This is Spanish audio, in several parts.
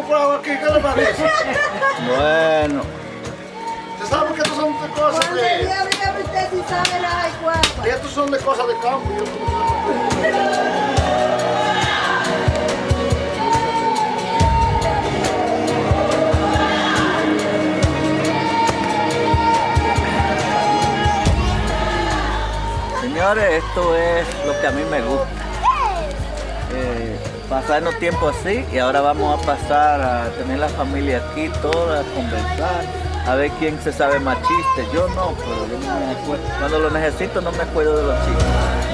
comprado aquí, ¿qué le parece? Bueno. ¿Usted sabe que estas son de cosas de... Y estos son de cosas de cambio. Señores, esto es lo que a mí me gusta. Pasarnos tiempo así y ahora vamos a pasar a tener la familia aquí toda, a conversar, a ver quién se sabe más chistes. Yo no, pero yo no me acuerdo. Cuando lo necesito no me acuerdo de los chistes.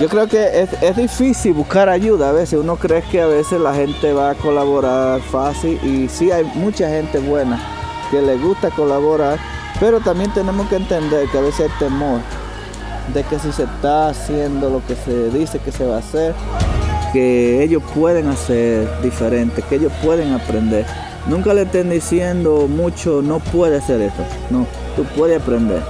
Yo creo que es difícil buscar ayuda a veces. Uno cree que a veces la gente va a colaborar fácil y sí hay mucha gente buena que le gusta colaborar, pero también tenemos que entender que a veces hay temor de que si se está haciendo lo que se dice que se va a hacer, que ellos pueden hacer diferente, que ellos pueden aprender. Nunca le estén diciendo mucho, no puede hacer eso. No, tú puedes aprender.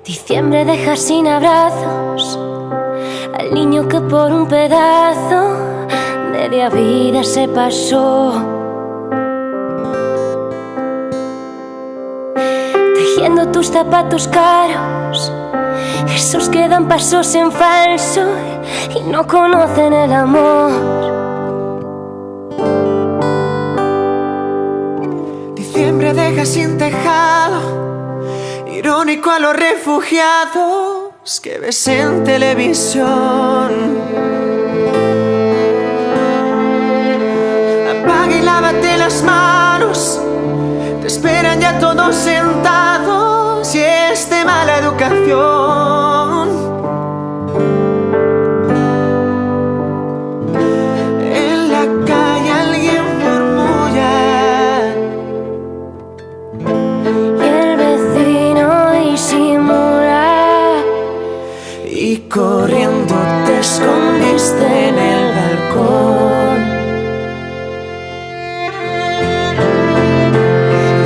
Diciembre deja sin abrazos al niño que por un pedazo de media vida se pasó, tejiendo tus zapatos caros, esos que dan pasos en falso y no conocen el amor. Diciembre deja sin tejado, irónico a los refugiados que ves en televisión. Apaga y lávate las manos, te esperan ya todos sentados y es de mala educación. En la calle alguien murmulla Y el vecino disimula y corriendo te escondiste en el balcón.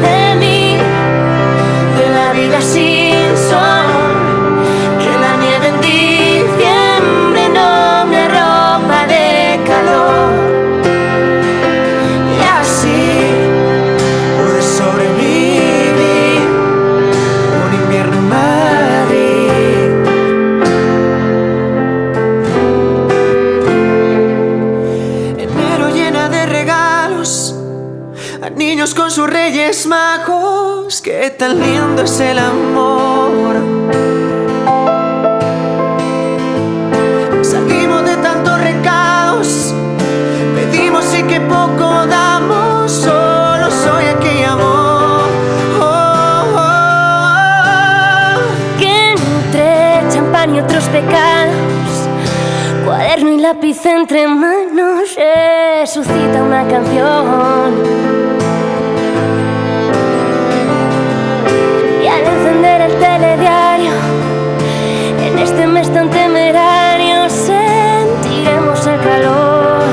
de mí, de la vida sin sol, que la nieve en diciembre no me arropa de calor. Y así pude sobrevivir un invierno en Madrid. Enero llena de regalos a niños con sus reyes magos. Qué tan lindo es el amor. Salimos de tantos recados, pedimos y que poco damos. Solo soy aquella amor. Oh, oh, Que entre champán y otros pecados, cuaderno y lápiz entre manos, resucita una canción. Y al encender el telediario, en este mes tan temerario, sentiremos el calor.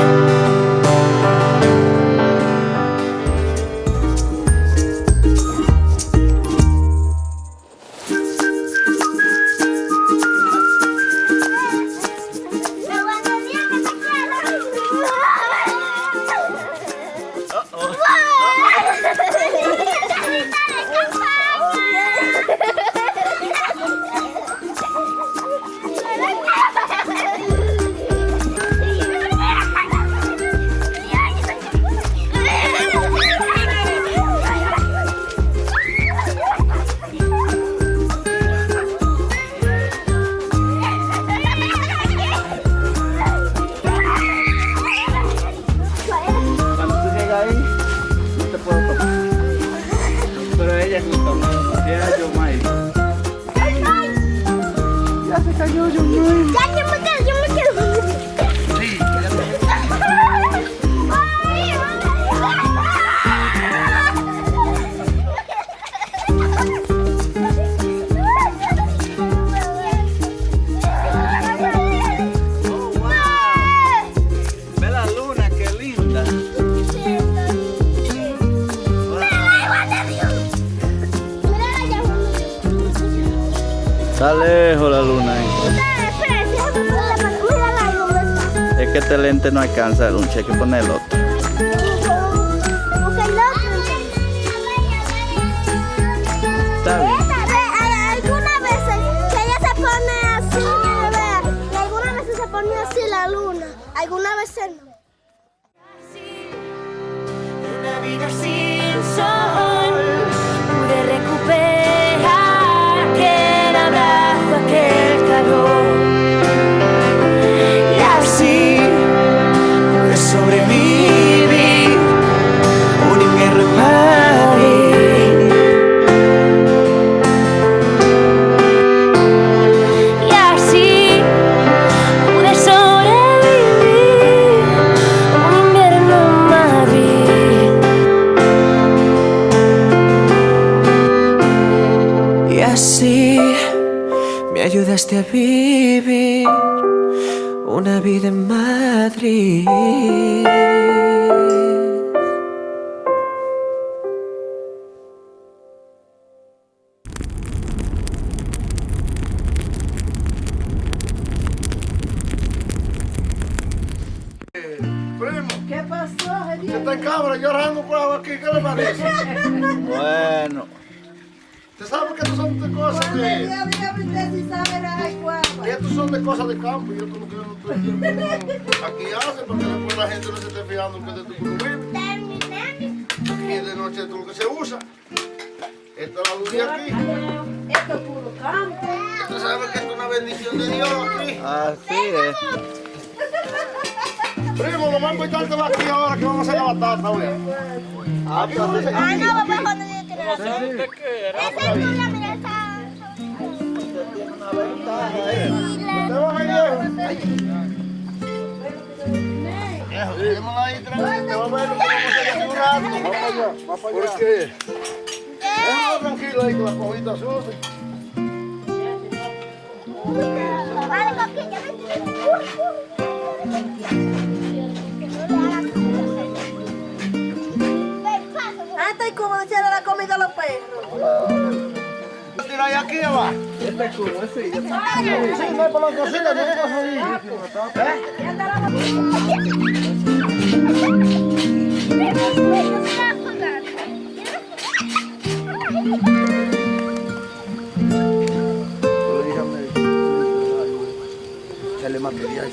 Está lejos la luna ahí. Mira la luna. Es que este lente no alcanza el lunch, hay que poner el otro. Está bien. Algunas veces que ella se pone así, vea, y algunas veces se pone así la luna, algunas veces no. Una vida sin sol, pude recuperar aquel abrazo, aquel calor. Y así pude sobrevivir un invierno en Madrid. Y así pude sobrevivir un invierno en Madrid. Y así me ayudaste a vivir una vida en Madrid. Primo. ¿Qué pasó, Geniel? Está en cámara llorando por aquí, ¿qué le parece? Bueno, ¿Usted sabe que estos son de cosas que... Y estos son de cosas de campo, yo como que no estoy... Aquí hacen para que después la gente no se esté fijando que de tu cultivo. Aquí de noche todo lo que se usa. Esta es la luz de aquí. Esto es puro campo. Usted sabe que esto es una bendición de Dios aquí. así es. Primo, lo más importante va aquí ahora que vamos a hacer la batata, oye. Aquí vamos a hacer... Ay, no, papá, cuando yo quiero hacer. Esa es mira, mira, esa. ¿Usted va a ver, viejo? Déjémosla ahí tranquila, te va a ver lo que vamos a hacer aquí un rato. Va para allá, va para allá. ¿Por qué? Déjalo tranquilo ahí con la cojita sucia. Vale, coquilla, Hasta y como echarle la comida a los perros. Tira ahí aquí abajo. Este es como ese y ya está. Sí, no es para la cocina, no es para ahí. Echarle material.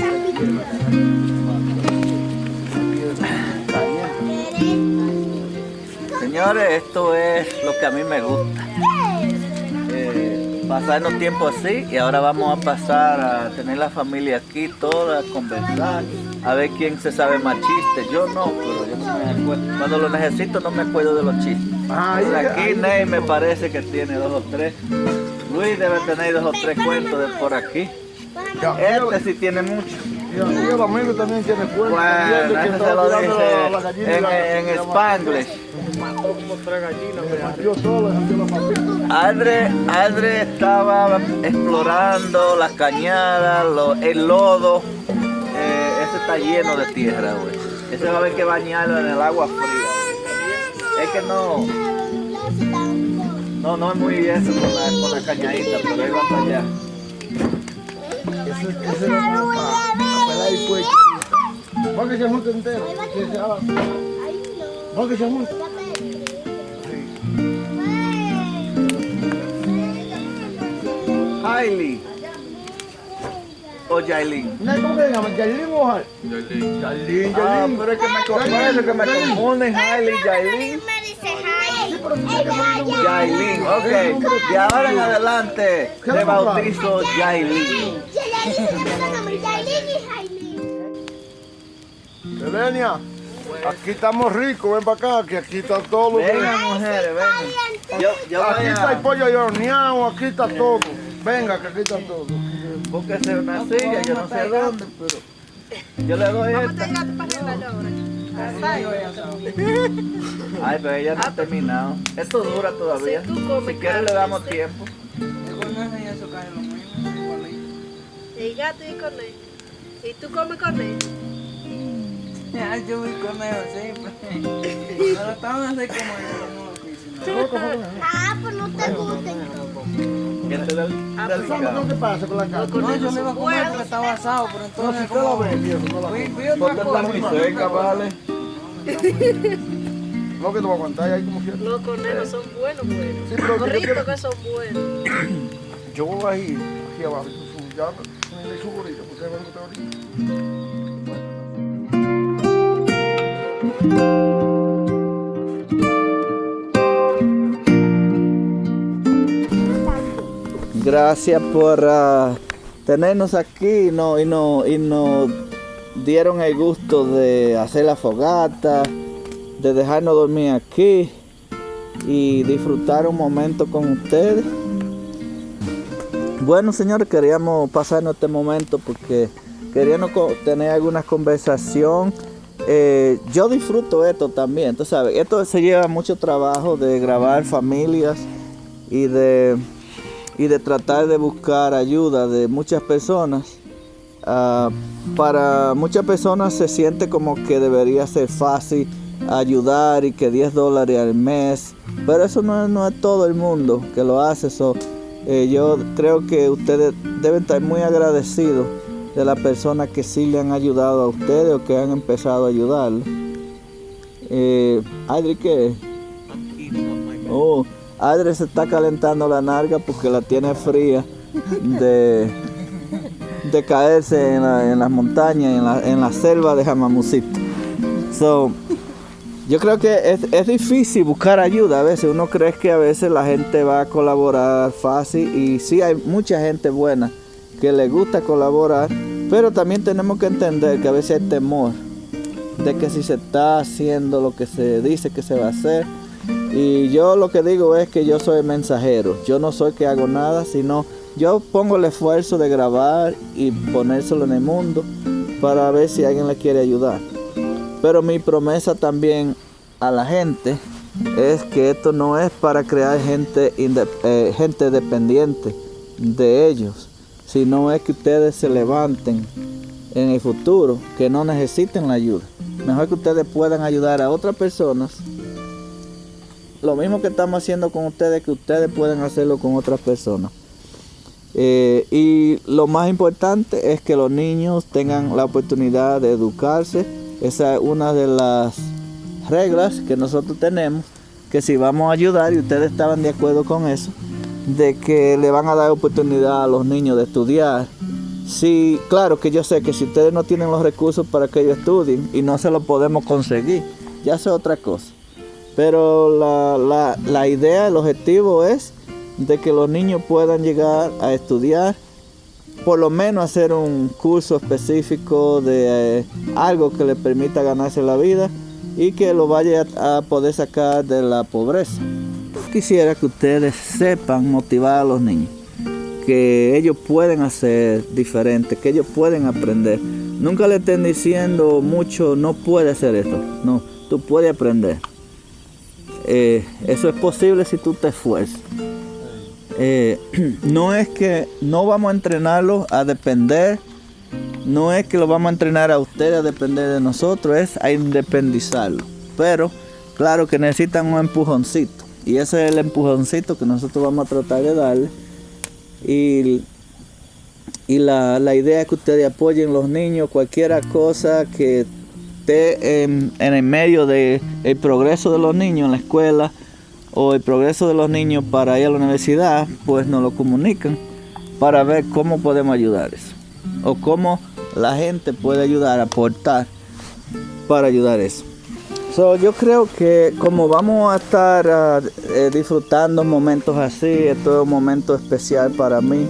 Señores, esto es lo que a mí me gusta. Pasarnos tiempo así y ahora vamos a pasar a tener la familia aquí toda, a conversar, a ver quién se sabe más chistes. Yo no, pero yo no me acuerdo. Cuando lo necesito no me acuerdo de los chistes. Por aquí Ney me parece que tiene 2 o 3. Luis debe tener 2 o 3 cuentos de por aquí. Este sí tiene mucho. Y el amigo también tiene cuenta. Bueno, ese se lo dice en Spanglish. Yo solo, yo la papita. Aldre estaba explorando las cañadas, el lodo. Ese está lleno de tierra, güey. Ese va a haber que bañarlo en el agua fría. Es que no es muy eso con la cañadita, pero ahí va para allá. Ese es para pelar el cuello. Va que se junte entero. Va que se junte. Hailey o Yailin. ¿Cómo que se llama? ¿Yailin o Jai? Yailin. Ah, pero es que parece que me confunden Hailey y Yailin. Yailin, ok. De ahora en adelante te bautizo Yailin. Selenia, aquí estamos ricos, ven para acá, que aquí está todo. Vengan, mujeres, vengan. Yo Aquí voy está el a... pollo horneado, aquí está todo. Venga, que aquí está todo. Búsquese una silla, yo no sé dónde, pero... Yo le doy esta. Ay, pero ella no ha terminado. Esto dura todavía. Si quieres le damos tiempo. El gato y con él. ¿Y tú comes con él? Ya, yo voy con él siempre. Pero estamos así como yo, no, Pues no te gusten. ¿Quién te da el ¿Qué pasa con la carne? No, Yo le iba a comer porque estaba asado, pero No, entonces si usted la como ve, viejo, no la ve. vi otra cosa. seca, vale? No, que te voy a aguantar ahí como quieras. Los conejos son buenos. Sí, pero Los que yo ricos quiero- que son buenos. Yo voy aquí abajo, ya me su gorrito, porque me gusta ahorita. Gracias por tenernos aquí y nos dieron el gusto de hacer la fogata, de dejarnos dormir aquí y disfrutar un momento con ustedes. Bueno, señores, queríamos pasarnos este momento porque queríamos tener alguna conversación. Yo disfruto esto también, tú sabes, esto se lleva mucho trabajo de grabar familias y de tratar de buscar ayuda de muchas personas. Para muchas personas se siente como que debería ser fácil ayudar y que $10 al mes, pero eso no es todo el mundo que lo hace. Yo creo que ustedes deben estar muy agradecidos de las personas que sí le han ayudado a ustedes o que han empezado a ayudarle. Adri, ¿qué? Oh, Adri se está calentando la nalga porque la tiene fría de caerse en las montañas, en la selva de Jamamucito. Yo creo que es difícil buscar ayuda a veces. Uno cree que a veces la gente va a colaborar fácil y sí hay mucha gente buena que le gusta colaborar, pero también tenemos que entender que a veces hay temor de que si se está haciendo lo que se dice que se va a hacer. Y yo lo que digo es que yo soy mensajero, yo no soy que hago nada, sino yo pongo el esfuerzo de grabar y ponérselo en el mundo para ver si alguien le quiere ayudar. Pero mi promesa también a la gente es que esto no es para crear gente dependiente de ellos, sino es que ustedes se levanten en el futuro, que no necesiten la ayuda. Mejor que ustedes puedan ayudar a otras personas. Lo mismo que estamos haciendo con ustedes, que ustedes pueden hacerlo con otras personas. Y lo más importante es que los niños tengan la oportunidad de educarse. Esa es una de las reglas que nosotros tenemos, que si vamos a ayudar, y ustedes estaban de acuerdo con eso, de que le van a dar oportunidad a los niños de estudiar. Sí, claro que yo sé que si ustedes no tienen los recursos para que ellos estudien y no se lo podemos conseguir, ya es otra cosa. Pero la idea, el objetivo es de que los niños puedan llegar a estudiar, por lo menos hacer un curso específico de algo que les permita ganarse la vida y que lo vaya a poder sacar de la pobreza. Quisiera que ustedes sepan motivar a los niños, que ellos pueden hacer diferente, que ellos pueden aprender. Nunca le estén diciendo mucho, no puede hacer esto. No, tú puedes aprender. Eso es posible si tú te esfuerzas. No es que no vamos a entrenarlos a depender, no es que lo vamos a entrenar a ustedes a depender de nosotros, es a independizarlos. Pero claro que necesitan un empujoncito, y ese es el empujoncito que nosotros vamos a tratar de darle. Y la idea es que ustedes apoyen a los niños, cualquier cosa que esté en el medio del progreso de los niños en la escuela, o el progreso de los niños para ir a la universidad, pues nos lo comunican para ver cómo podemos ayudar eso, o cómo la gente puede ayudar, aportar para ayudar eso. Yo creo que como vamos a estar disfrutando momentos así, esto es un momento especial para mí,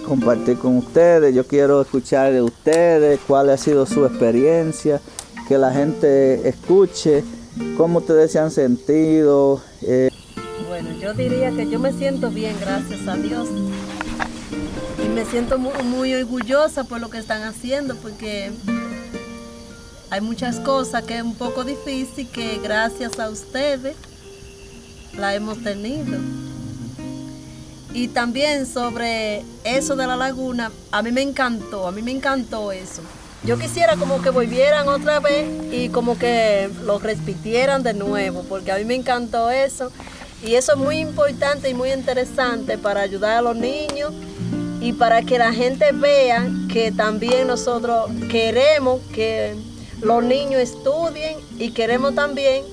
compartir con ustedes. Yo quiero escuchar de ustedes cuál ha sido su experiencia, que la gente escuche cómo ustedes se han sentido. Bueno, yo diría que yo me siento bien, gracias a Dios. Y me siento muy orgullosa por lo que están haciendo, porque hay muchas cosas que es un poco difícil, que gracias a ustedes la hemos tenido. Y también sobre eso de la laguna, a mí me encantó eso. yo quisiera como que volvieran otra vez y como que lo repitieran de nuevo, porque a mí me encantó eso. Y eso es muy importante y muy interesante para ayudar a los niños y para que la gente vea que también nosotros queremos que los niños estudien y queremos también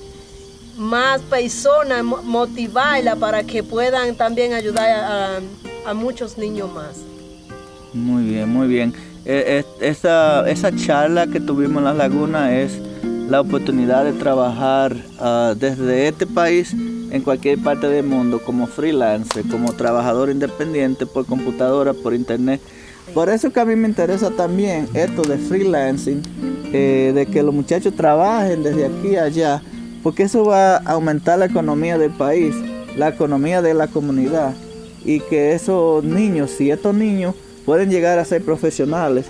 más personas motivarlas para que puedan también ayudar a muchos niños más. Muy bien, muy bien. Esa charla que tuvimos en Las Lagunas es la oportunidad de trabajar desde este país en cualquier parte del mundo como freelancer, como trabajador independiente por computadora, por internet. Por eso que a mí me interesa también esto de freelancing, de que los muchachos trabajen desde aquí a allá, porque eso va a aumentar la economía del país, la economía de la comunidad, y que esos niños, si estos niños pueden llegar a ser profesionales,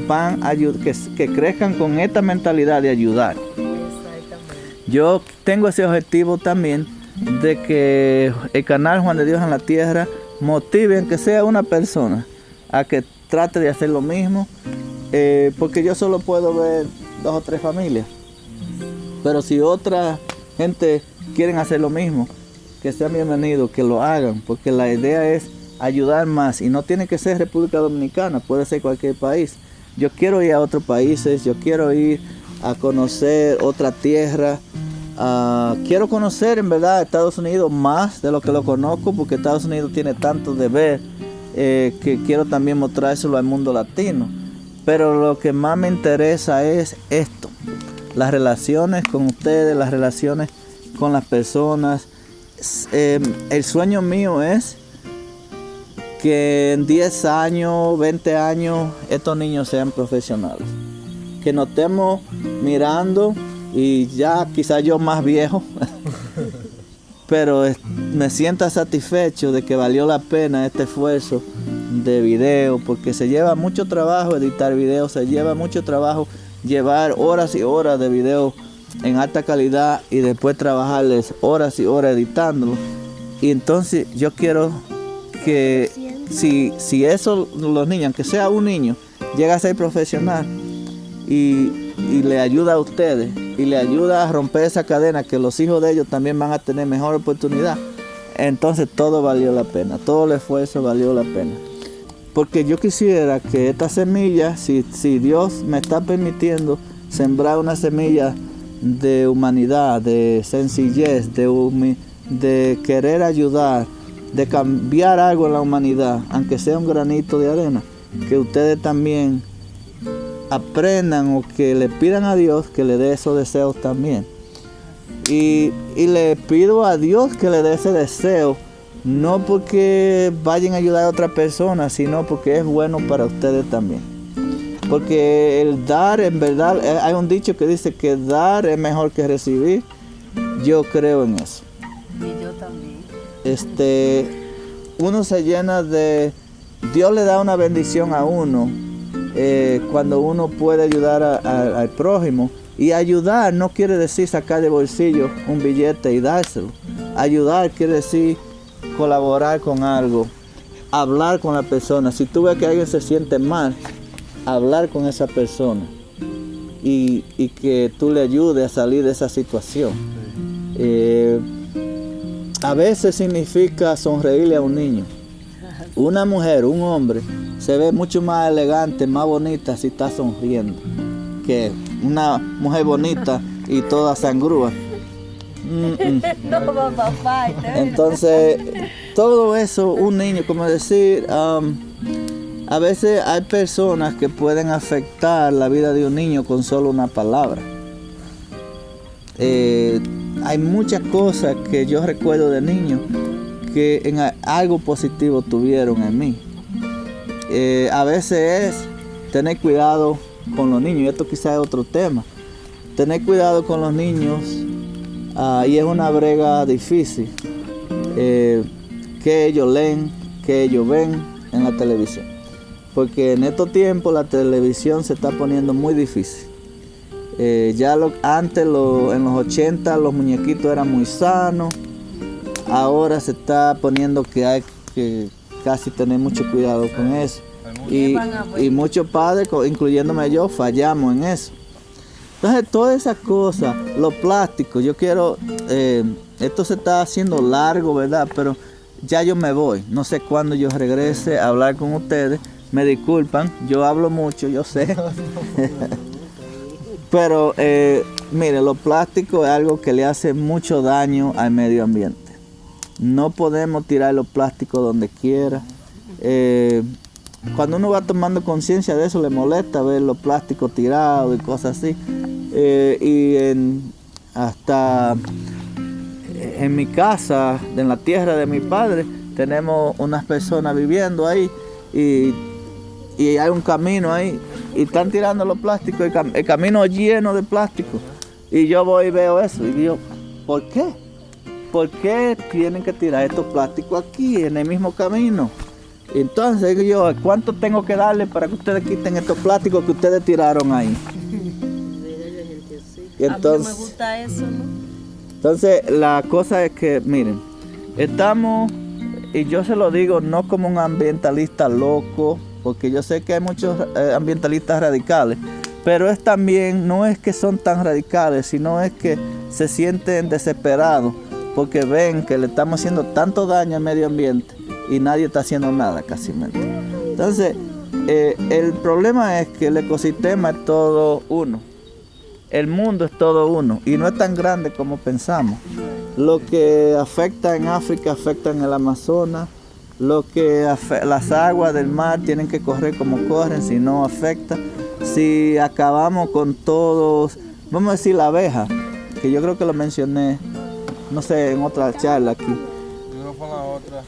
van a que crezcan con esta mentalidad de ayudar. Yo tengo ese objetivo también de que el canal Juan de Dios en la Tierra motive a que sea una persona a que trate de hacer lo mismo, porque yo solo puedo ver 2 o 3 familias, pero si otra gente quieren hacer lo mismo, que sean bienvenidos, que lo hagan, porque la idea es ayudar más y no tiene que ser República Dominicana, puede ser cualquier país. Yo quiero ir a otros países, yo quiero ir a conocer otra tierra, quiero conocer en verdad Estados Unidos más de lo que lo conozco, porque Estados Unidos tiene tanto de ver que quiero también mostrárselo al mundo latino. Pero lo que más me interesa es esto, las relaciones con ustedes, las relaciones con las personas. El sueño mío es que en 10 años, 20 años, estos niños sean profesionales. Que nos estemos mirando y ya quizás yo más viejo, pero me sienta satisfecho de que valió la pena este esfuerzo de video, porque se lleva mucho trabajo editar videos, se lleva mucho trabajo llevar horas y horas de video en alta calidad y después trabajarles horas y horas editándolo. Y entonces yo quiero que si eso, los niños, aunque sea un niño, llega a ser profesional y le ayuda a ustedes y le ayuda a romper esa cadena, que los hijos de ellos también van a tener mejor oportunidad, entonces todo valió la pena, todo el esfuerzo valió la pena. Porque yo quisiera que esta semilla, si Dios me está permitiendo sembrar una semilla de humanidad, de sencillez, de querer ayudar, de cambiar algo en la humanidad, aunque sea un granito de arena, que ustedes también aprendan o que le pidan a Dios que le dé esos deseos también. Y le pido a Dios que le dé ese deseo, no porque vayan a ayudar a otra persona, sino porque es bueno para ustedes también. Porque el dar, en verdad, hay un dicho que dice que dar es mejor que recibir. Yo creo en eso. Y yo también. Uno se llena de... Dios le da una bendición a uno cuando uno puede ayudar al prójimo. Y ayudar no quiere decir sacar de bolsillo un billete y dárselo. Ayudar quiere decir colaborar con algo, hablar con la persona. Si tú ves que alguien se siente mal, hablar con esa persona y que tú le ayudes a salir de esa situación. A veces significa sonreírle a un niño. Una mujer, un hombre, se ve mucho más elegante, más bonita si está sonriendo, que una mujer bonita y toda sangrúa. No, papá. Entonces, todo eso, un niño, como decir, a veces hay personas que pueden afectar la vida de un niño con solo una palabra. Hay muchas cosas que yo recuerdo de niño que en algo positivo tuvieron en mí. A veces es tener cuidado con los niños, y esto quizás es otro tema. Tener cuidado con los niños, y es una brega difícil, que ellos leen, que ellos ven en la televisión. Porque en estos tiempos la televisión se está poniendo muy difícil. Antes, en los 80, los muñequitos eran muy sanos. Ahora se está poniendo que hay que casi tener mucho cuidado con eso. y muchos padres, incluyéndome yo, fallamos en eso. Entonces, todas esas cosas, los plásticos, yo quiero, esto se está haciendo largo, ¿verdad? Pero ya yo me voy. No sé cuándo yo regrese a hablar con ustedes. Me disculpan, yo hablo mucho, yo sé. Pero, mire, los plásticos es algo que le hace mucho daño al medio ambiente. No podemos tirar los plásticos donde quiera. Cuando uno va tomando conciencia de eso, le molesta ver los plásticos tirados y cosas así. Hasta en mi casa, en la tierra de mi padre, tenemos unas personas viviendo ahí y hay un camino ahí y están tirando los plásticos, el camino lleno de plástico. Y yo voy y veo eso y digo, ¿por qué? ¿Por qué tienen que tirar estos plásticos aquí en el mismo camino? Entonces digo yo, ¿cuánto tengo que darle para que ustedes quiten estos plásticos que ustedes tiraron ahí? Y entonces, a mí me gusta eso, ¿no? Entonces la cosa es que, miren, estamos, y yo se lo digo no como un ambientalista loco, porque yo sé que hay muchos ambientalistas radicales, pero es también, no es que son tan radicales, sino es que se sienten desesperados porque ven que le estamos haciendo tanto daño al medio ambiente y nadie está haciendo nada casi. Entonces, el problema es que el ecosistema es todo uno. El mundo es todo uno y no es tan grande como pensamos. Lo que afecta en África afecta en el Amazonas. Las aguas del mar tienen que correr como corren, si no afecta. Si acabamos con todos, vamos a decir la abeja, que yo creo que lo mencioné, no sé, en otra charla aquí.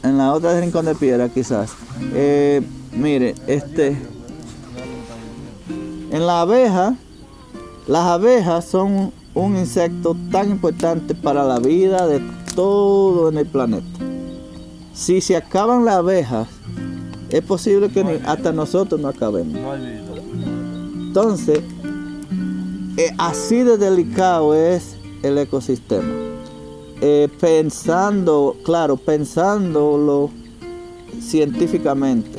En la otra de Rincón de Piedra quizás. Mire, en la abeja, las abejas son un insecto tan importante para la vida de todo en el planeta. Si se acaban las abejas, es posible que hasta nosotros no acabemos. Entonces, así de delicado es el ecosistema. Pensándolo científicamente,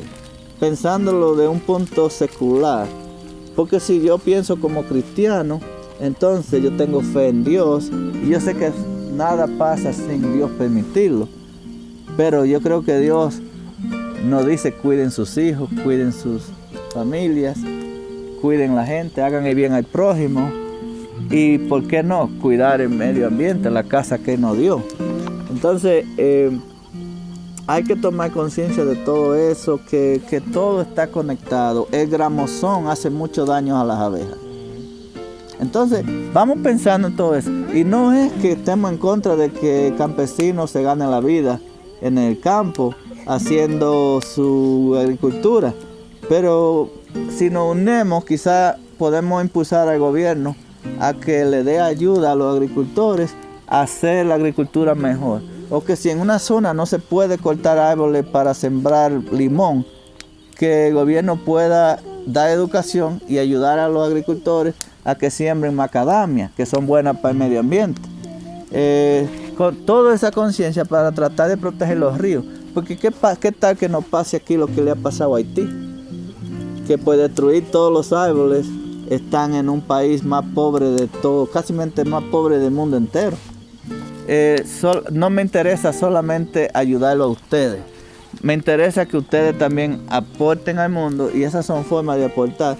pensándolo de un punto secular, porque si yo pienso como cristiano, entonces yo tengo fe en Dios y yo sé que nada pasa sin Dios permitirlo, pero yo creo que Dios nos dice cuiden sus hijos, cuiden sus familias, cuiden la gente, hagan el bien al prójimo. Y por qué no cuidar el medio ambiente, la casa que nos dio. Entonces hay que tomar conciencia de todo eso, que todo está conectado. El gramosón hace mucho daño a las abejas. Entonces vamos pensando en todo eso. Y no es que estemos en contra de que campesinos se ganen la vida en el campo haciendo su agricultura, pero si nos unimos quizás podemos impulsar al gobierno a que le dé ayuda a los agricultores a hacer la agricultura mejor. O que si en una zona no se puede cortar árboles para sembrar limón, que el gobierno pueda dar educación y ayudar a los agricultores a que siembren macadamia, que son buenas para el medio ambiente. Con toda esa conciencia para tratar de proteger los ríos. Porque ¿qué tal que nos pase aquí lo que le ha pasado a Haití? Que puede destruir todos los árboles. Están en un país más pobre de todo, casi más pobre del mundo entero. No me interesa solamente ayudarlo a ustedes. Me interesa que ustedes también aporten al mundo y esas son formas de aportar,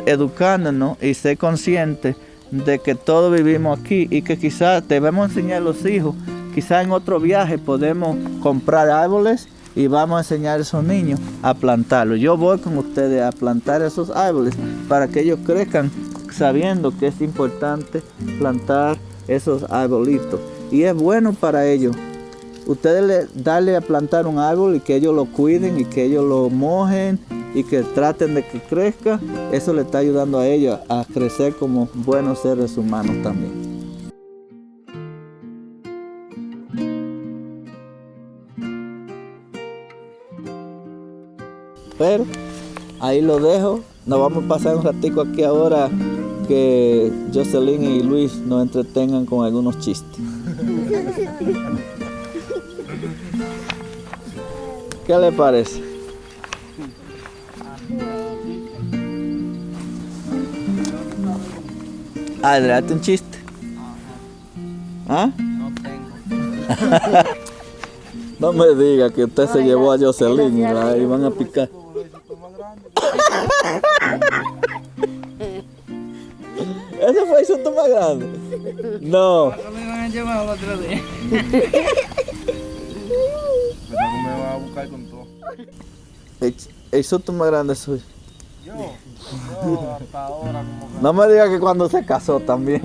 educándonos y ser conscientes de que todos vivimos aquí y que quizás debemos enseñar a los hijos, quizás en otro viaje podemos comprar árboles y vamos a enseñar a esos niños a plantarlos. Yo voy con ustedes a plantar esos árboles para que ellos crezcan sabiendo que es importante plantar esos arbolitos. Y es bueno para ellos. Ustedes darle a plantar un árbol y que ellos lo cuiden y que ellos lo mojen y que traten de que crezca. Eso le está ayudando a ellos a crecer como buenos seres humanos también. Pero ahí lo dejo. Nos vamos a pasar un ratico aquí ahora que Jocelyn y Luis nos entretengan con algunos chistes. ¿Qué le parece? Adri, hazte un chiste. ¿Ah? No tengo. No me diga que usted se llevó a Jocelyn y la iban a picar. ¿Ese fue el susto más grande? No. Eso me iban a llevar el otro día. Me va a buscar con todo. El susto más grande soy. Yo hasta ahora como que... No me diga que cuando se casó también.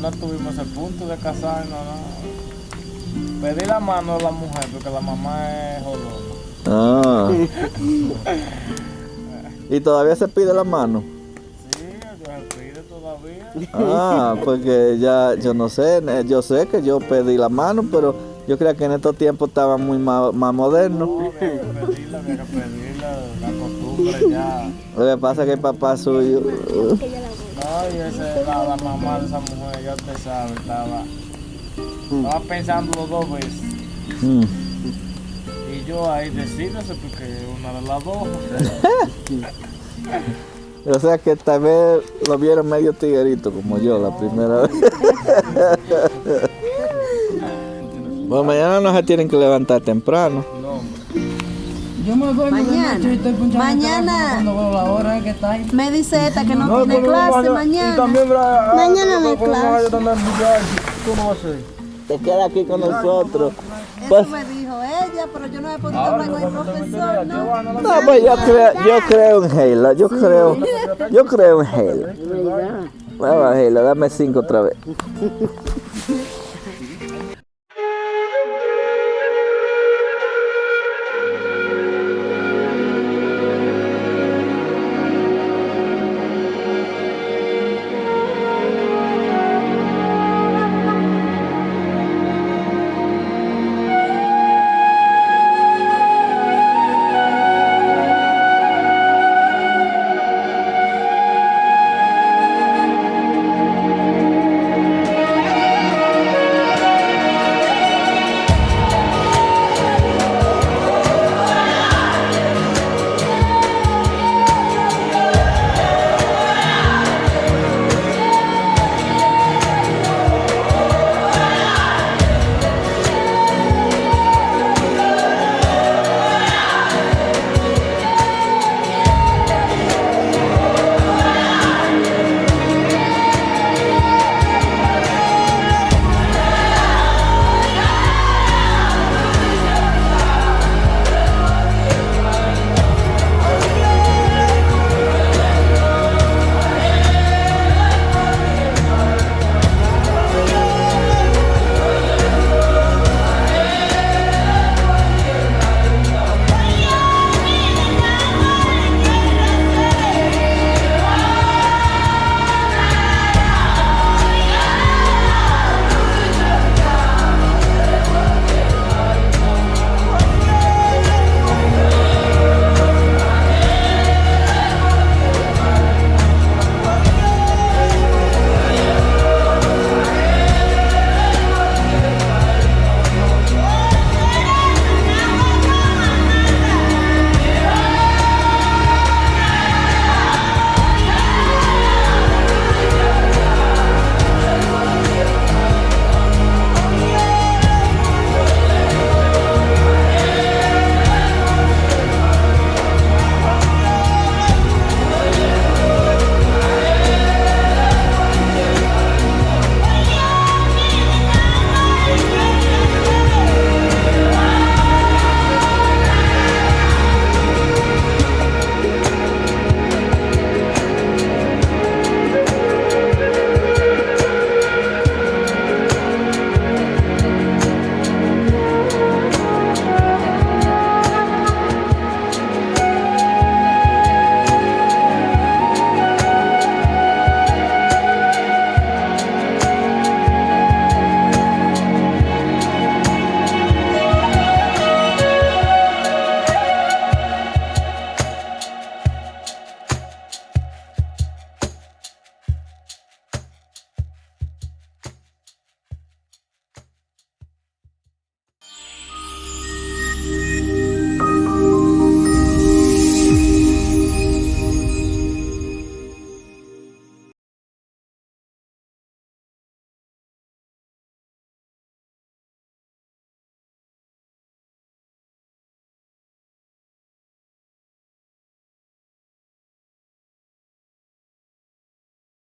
No tuvimos el punto de casarnos, no. Pedí la mano a la mujer porque la mamá es jodona. Ah. ¿Y todavía se pide la mano? Sí, se pide todavía. Ah, porque ya, yo no sé, yo sé que yo pedí la mano, pero yo creía que en estos tiempos estaba muy más moderno. No, había que pedirla, la costumbre ya. Lo que pasa es que el papá suyo... No, y la mamá de esa mujer, ya usted sabe, estaba pensándolo 2 veces. Mm. Y yo ahí decídese porque una de las dos. O sea que tal vez lo vieron medio tiguerito como yo la primera vez. Bueno, mañana no se tienen que levantar temprano. Yo me duermo de Mañana. noche y estoy punchando Mañana. el teléfono cuando veo la hora que está ahí. Me dice esta que no tiene clase mañana. Mañana no hay clase. ¿Tú no vas a hacer? Te queda aquí con nosotros. Eso me dijo ella, pero yo no he podido hablar con el profesor, ¿no? No, pues yo creo en Halo, yo creo en Halo. Vamos, Halo, dame 5 otra vez.